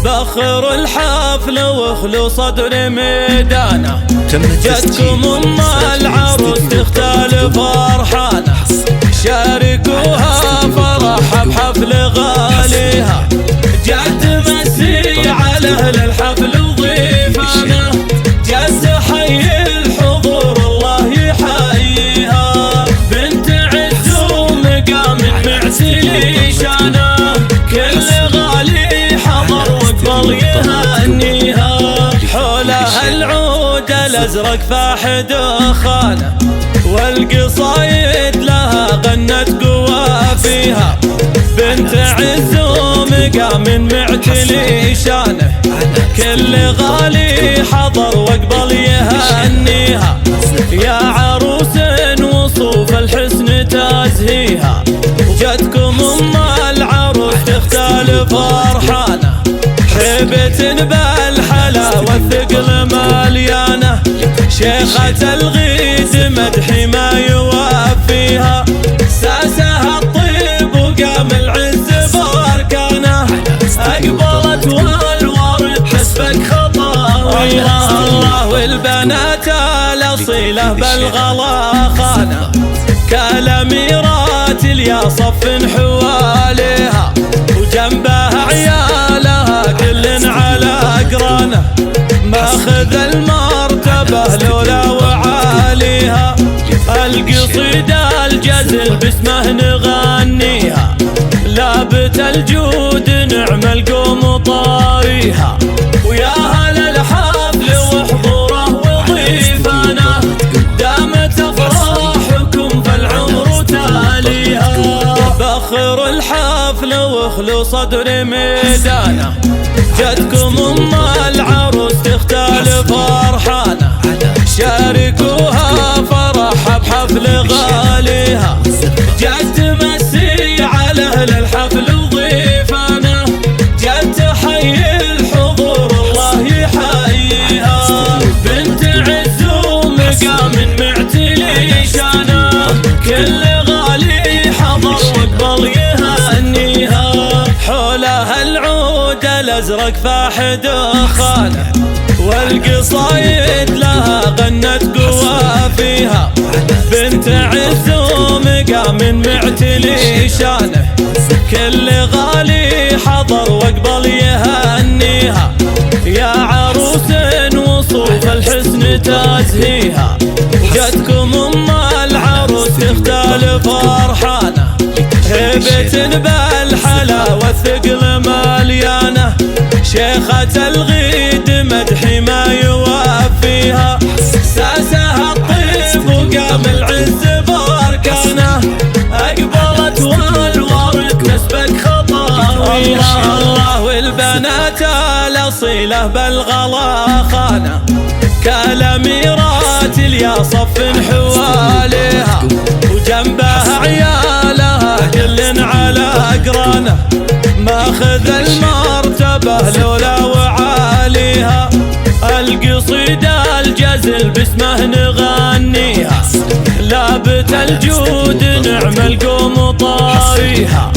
بخر الحفل واخلو صدر ميدانه، جدكم ام العروس تختلف فرحانه، شاركوها فرحها بحفل غاليها، جد مسي على اهل الحفل وضيفانه، جد حي الحضور الله يحييها، بنت عز ومقام معتلي شانه، كل غالي حضر وقبل يهنيها، حولها العود الازرق فاح دخانه، والقصايد لها غنت قوافيها، بنت عز ومقام معتلي شانه، كل غالي حضر وقبل يهنيها، يا عروس وصوف الحسن تزهيها، جدكم ام العروس تختلف فرحانه، هيبة بالحلاوة الثقل مليانه، شيخة الغيد مدحي ما يوفيها، ساسها الطيب وقام العز باركانه، اقبلت والورد تسبق خطاويها، الله والبنات الاصيله بالغلا خانه، كالاميرات اليا صف حواليها، وجنبها عيالها كل على اقرانه، ماخذ المرتبه لولا وعاليها، القصيده الجزل باسمه نغنيها، لابت الجود نعم القوم طاريها، ويا اهل الحفل وحضوره وضيفانه، دامت افراحكم فالعمر تاليها، بخر الحفل واخلو صدر ميدانه، جدكم ام العروس تختلف فرحانه، شاركوها فرحها بحفل غاليها، جد مسي على اهل الحفل وضيفانه، جد حي الحضور الله يحييها، بنت عز ومقام معتلي شانه، كل غالي حضر وقبل يهنيها، حولها العود الازرق فاح دخانه، والقصايد لها غنت قوافيها، بنت عز ومقام معتلي شانه، كل غالي حضر وقبل يهنيها، يا عروس وصوف الحسن تزهيها، جدكم ام العروس تختلف فرحانه، هيبة بالحلاوة الثقل مليانه، شيخة الغيد مدحي ما يوفيها، ساسها الطيب وقام العز باركانه، اقبلت والورد تسبق خطاويها، الله والبنات الاصيله بالغلا خانه، كالاميرات اليا صف حواليها، وجنبها عيالها كل على اقرانه، ماخذ المرتبه لولا وعاليها، القصيده الجزل باسمه نغنيها، لابت الجود نعم القوم طاريها،